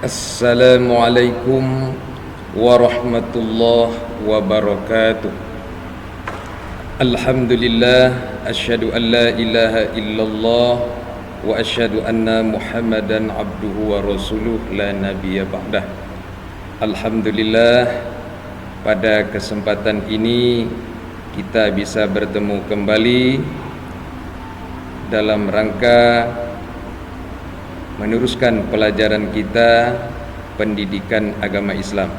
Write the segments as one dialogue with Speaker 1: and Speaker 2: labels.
Speaker 1: Assalamualaikum warahmatullahi wabarakatuh. Alhamdulillah, asyhadu an la ilaha illallah wa asyhadu anna Muhammadan abduhu wa rasuluh la nabiyya ba'dah. Alhamdulillah, pada kesempatan ini kita bisa bertemu kembali dalam rangka meneruskan pelajaran kita pendidikan agama Islam.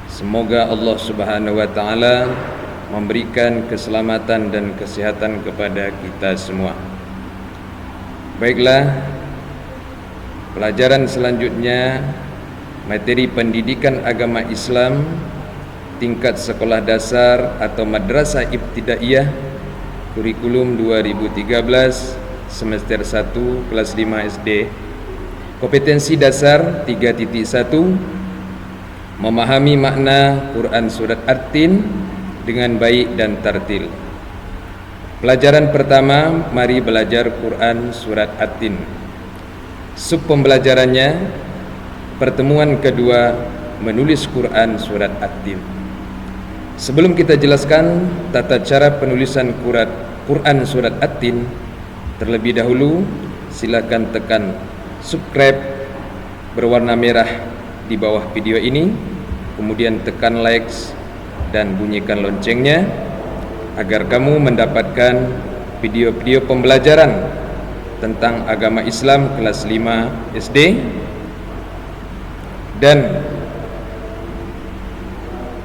Speaker 1: Semoga Allah Subhanahu wa taala memberikan keselamatan dan kesehatan kepada kita semua. Baiklah, pelajaran selanjutnya materi pendidikan agama Islam tingkat sekolah dasar atau madrasah ibtidaiyah kurikulum 2013 semester 1 kelas 5 SD. Kompetensi dasar 3.1, memahami makna Quran Surat At-Tin dengan baik dan tartil. Pelajaran pertama, mari belajar Quran Surat At-Tin. Sub pembelajarannya, pertemuan kedua, menulis Quran Surat At-Tin. Sebelum kita jelaskan tata cara penulisan Quran Surat At-Tin, terlebih dahulu silakan tekan subscribe berwarna merah di bawah video ini, kemudian tekan likes dan bunyikan loncengnya agar kamu mendapatkan video-video pembelajaran tentang agama Islam kelas 5 SD. Dan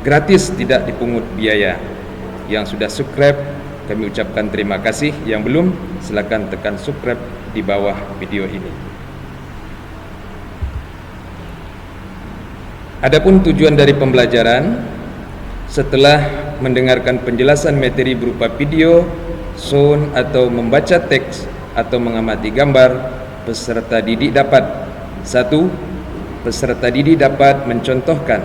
Speaker 1: gratis, tidak dipungut biaya. Yang sudah subscribe kami ucapkan terima kasih, yang belum silakan tekan subscribe di bawah video ini. Adapun tujuan dari pembelajaran, setelah mendengarkan penjelasan materi berupa video, sound atau membaca teks atau mengamati gambar, peserta didik dapat: 1. Peserta didik dapat mencontohkan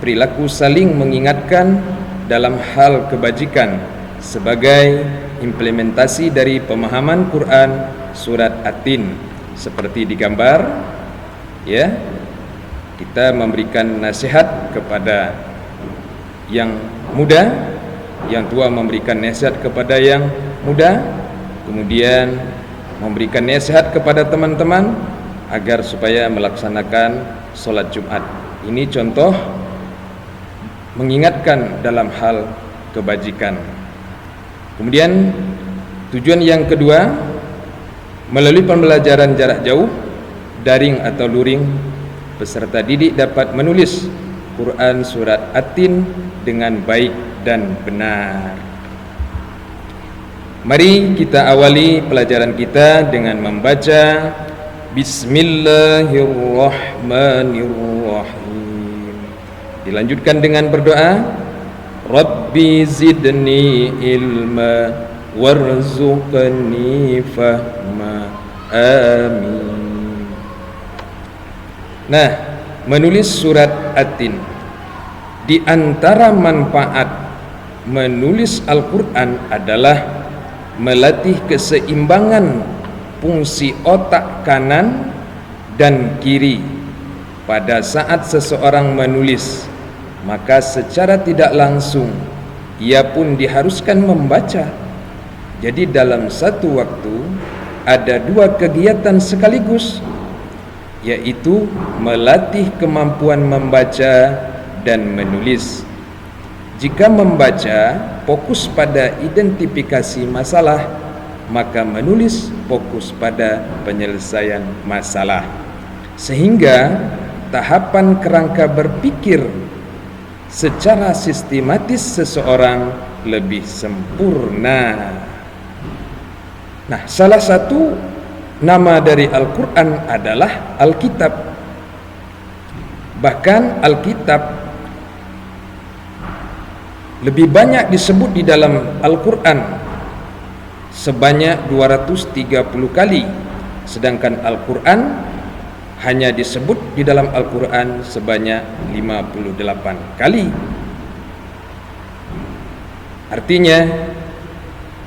Speaker 1: perilaku saling mengingatkan dalam hal kebajikan sebagai implementasi dari pemahaman Quran Surat At-Tin seperti di gambar, ya. Kita memberikan nasihat kepada yang muda, yang tua memberikan nasihat kepada yang muda, kemudian memberikan nasihat kepada teman-teman agar supaya melaksanakan sholat Jumat. Ini contoh mengingatkan dalam hal kebajikan. Kemudian tujuan yang kedua, melalui pembelajaran jarak jauh, daring atau luring, peserta didik dapat menulis Quran Surat At-Tin dengan baik dan benar. Mari kita awali pelajaran kita dengan membaca Bismillahirrahmanirrahim. Dilanjutkan dengan berdoa, Rabbi zidni ilma warzuqni fahma. Amin. Nah, menulis surat At-Tin, di antara manfaat menulis Al-Quran adalah melatih keseimbangan fungsi otak kanan dan kiri. Pada saat seseorang menulis, maka secara tidak langsung ia pun diharuskan membaca. Jadi dalam satu waktu ada dua kegiatan sekaligus, yaitu melatih kemampuan membaca dan menulis. Jika membaca fokus pada identifikasi masalah, maka menulis fokus pada penyelesaian masalah, sehingga tahapan kerangka berpikir secara sistematis seseorang lebih sempurna. Nah, salah satu nama dari Al-Quran adalah Alkitab. Bahkan Alkitab lebih banyak disebut di dalam Al-Quran, sebanyak 230 kali. Sedangkan Al-Quran hanya disebut di dalam Al-Quran sebanyak 58 kali. Artinya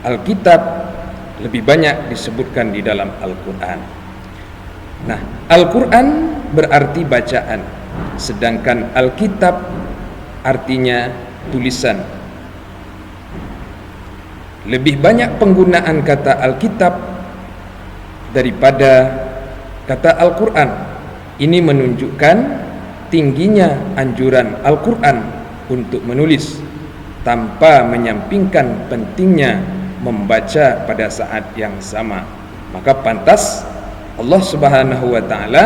Speaker 1: Alkitab lebih banyak disebutkan di dalam Al-Quran. Nah, Al-Quran berarti bacaan, sedangkan Alkitab artinya tulisan. Lebih banyak penggunaan kata Alkitab daripada kata Al-Quran. Ini menunjukkan tingginya anjuran Al-Quran untuk menulis, tanpa menyampingkan pentingnya membaca pada saat yang sama. Maka pantas Allah Subhanahu wa ta'ala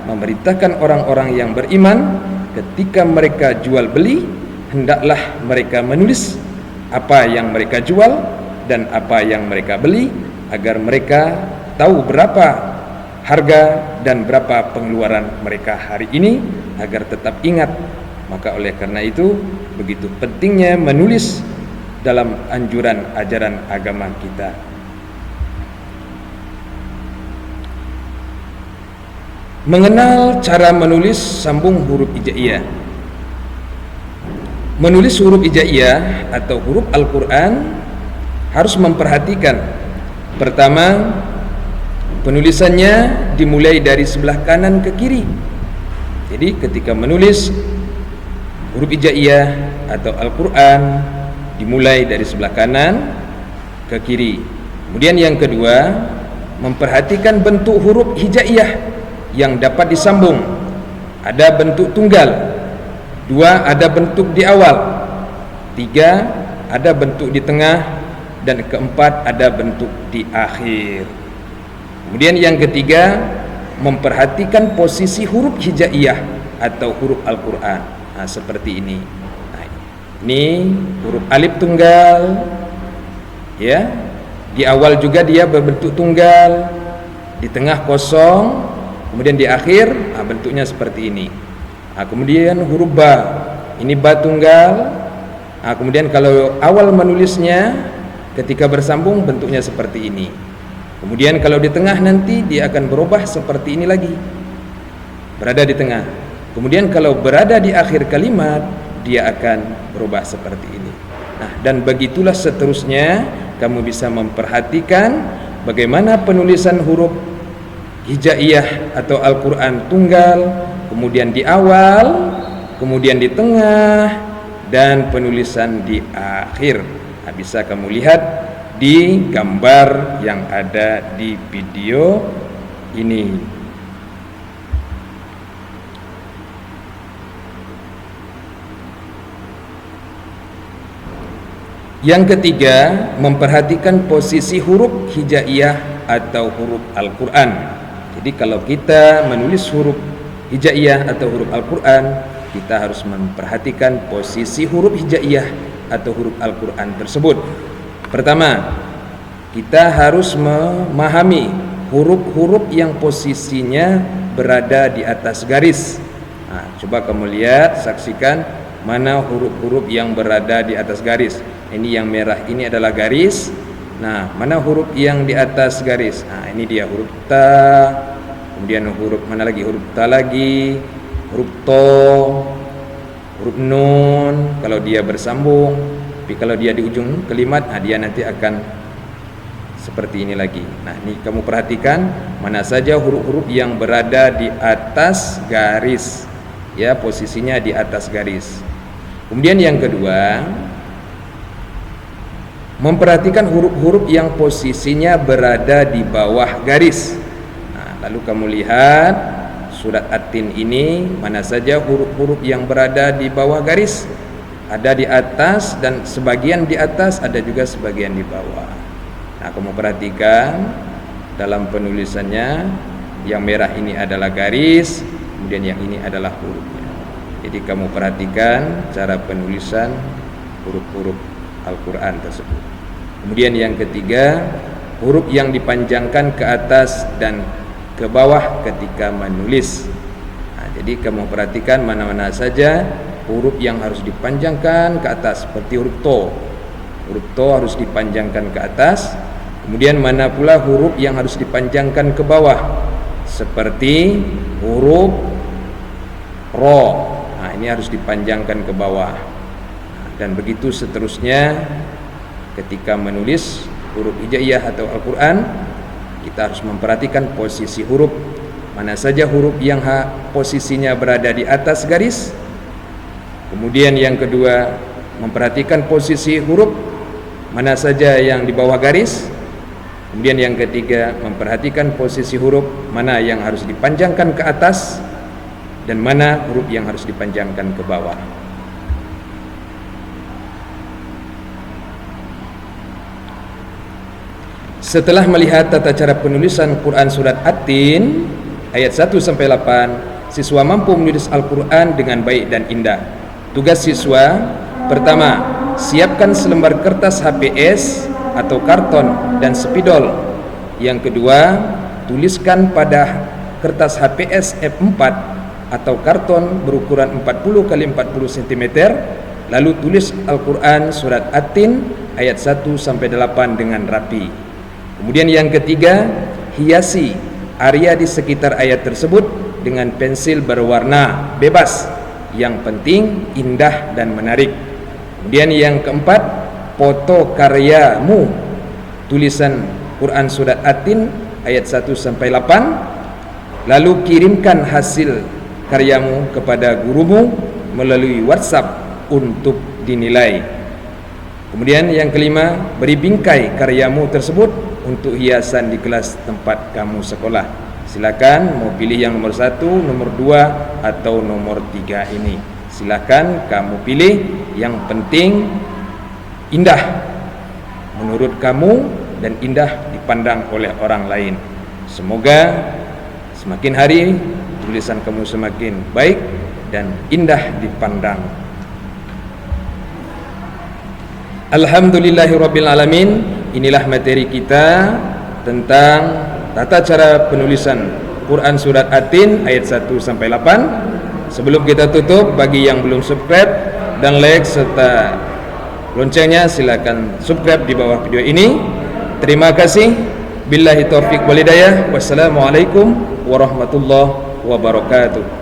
Speaker 1: memerintahkan orang-orang yang beriman ketika mereka jual beli, hendaklah mereka menulis apa yang mereka jual dan apa yang mereka beli, agar mereka tahu berapa harga dan berapa pengeluaran mereka hari ini, agar tetap ingat. Maka oleh karena itu begitu pentingnya menulis dalam anjuran ajaran agama kita. Mengenal cara menulis sambung huruf hijaiyah. Menulis huruf hijaiyah atau huruf Al-Quran harus memperhatikan, pertama, penulisannya dimulai dari sebelah kanan ke kiri. Jadi ketika menulis huruf hijaiyah atau Al-Quran dimulai dari sebelah kanan ke kiri. Kemudian yang kedua, memperhatikan bentuk huruf hijaiyah yang dapat disambung. Ada bentuk tunggal, dua ada bentuk di awal, tiga ada bentuk di tengah, dan keempat ada bentuk di akhir. Kemudian yang ketiga, memperhatikan posisi huruf hijaiyah atau huruf Al-Quran. Nah, seperti ini. Nah, ini huruf alif tunggal, ya. Di awal juga dia berbentuk tunggal, di tengah kosong, kemudian di akhir bentuknya seperti ini. Nah, kemudian huruf ba, ini ba tunggal. Nah, kemudian kalau awal menulisnya ketika bersambung bentuknya seperti ini. Kemudian kalau di tengah nanti dia akan berubah seperti ini lagi, berada di tengah. Kemudian kalau berada di akhir kalimat dia akan berubah seperti ini. Nah, dan begitulah seterusnya kamu bisa memperhatikan bagaimana penulisan huruf hijaiyah atau Al-Quran tunggal, kemudian di awal, kemudian di tengah, dan penulisan di akhir. Nah, bisa kamu lihat di gambar yang ada di video ini. Yang ketiga, memperhatikan posisi huruf hijaiyah atau huruf Al-Quran. Jadi kalau kita menulis huruf hijaiyah atau huruf Al-Quran, kita harus memperhatikan posisi huruf hijaiyah atau huruf Al-Quran tersebut. Pertama, kita harus memahami huruf-huruf yang posisinya berada di atas garis. Nah, coba kamu lihat, saksikan mana huruf-huruf yang berada di atas garis. Ini yang merah ini adalah garis. Nah, mana huruf yang di atas garis? Nah, ini dia huruf ta. Kemudian huruf mana lagi? Huruf ta lagi. Huruf to. Huruf nun kalau dia bersambung. Tapi kalau dia di ujung kalimat, nah dia nanti akan seperti ini lagi. Nah, ini kamu perhatikan mana saja huruf-huruf yang berada di atas garis. Ya, posisinya di atas garis. Kemudian yang kedua, memperhatikan huruf-huruf yang posisinya berada di bawah garis. Nah, lalu kamu lihat surat At-Tin ini mana saja huruf-huruf yang berada di bawah garis. Ada di atas dan sebagian di atas, ada juga sebagian di bawah. Nah, kamu perhatikan dalam penulisannya, yang merah ini adalah garis, kemudian yang ini adalah hurufnya. Jadi kamu perhatikan cara penulisan huruf-huruf Al-Quran tersebut. Kemudian yang ketiga, huruf yang dipanjangkan ke atas dan ke bawah ketika menulis. Nah, jadi kamu perhatikan mana-mana saja huruf yang harus dipanjangkan ke atas, seperti huruf to. Huruf to harus dipanjangkan ke atas. Kemudian mana pula huruf yang harus dipanjangkan ke bawah, seperti huruf ro. Nah, ini harus dipanjangkan ke bawah. Dan begitu seterusnya ketika menulis huruf hijaiyah atau Al-Quran, kita harus memperhatikan posisi huruf mana saja huruf yang posisinya berada di atas garis. Kemudian yang kedua, memperhatikan posisi huruf mana saja yang di bawah garis. Kemudian yang ketiga, memperhatikan posisi huruf mana yang harus dipanjangkan ke atas dan mana huruf yang harus dipanjangkan ke bawah. Setelah melihat tata cara penulisan Quran Surat At-Tin ayat 1 sampai 8, siswa mampu menulis Al-Quran dengan baik dan indah. Tugas siswa: pertama, siapkan selembar kertas HPS atau karton dan spidol. Yang kedua, tuliskan pada kertas HPS F4 atau karton berukuran 40 x 40 cm, lalu tulis Al-Quran Surat At-Tin ayat 1 sampai 8 dengan rapi. Kemudian yang ketiga, hiasi area di sekitar ayat tersebut dengan pensil berwarna bebas, yang penting indah dan menarik. Kemudian yang keempat, foto karyamu tulisan Quran Surat At-Tin ayat 1 sampai 8, lalu kirimkan hasil karyamu kepada gurumu melalui WhatsApp untuk dinilai. Kemudian yang kelima, beri bingkai karyamu tersebut untuk hiasan di kelas tempat kamu sekolah. Silakan mau pilih yang nomor 1, nomor 2 atau nomor 3 ini. Silakan kamu pilih, yang penting indah menurut kamu dan indah dipandang oleh orang lain. Semoga semakin hari tulisan kamu semakin baik dan indah dipandang. Alhamdulillahirabbil alamin. Inilah materi kita tentang tata cara penulisan Quran Surat At-Tin ayat 1 sampai 8. Sebelum kita tutup, bagi yang belum subscribe dan like serta loncengnya, silakan subscribe di bawah video ini. Terima kasih. Billahi taufiq wal hidayah. Wassalamualaikum warahmatullahi wabarakatuh.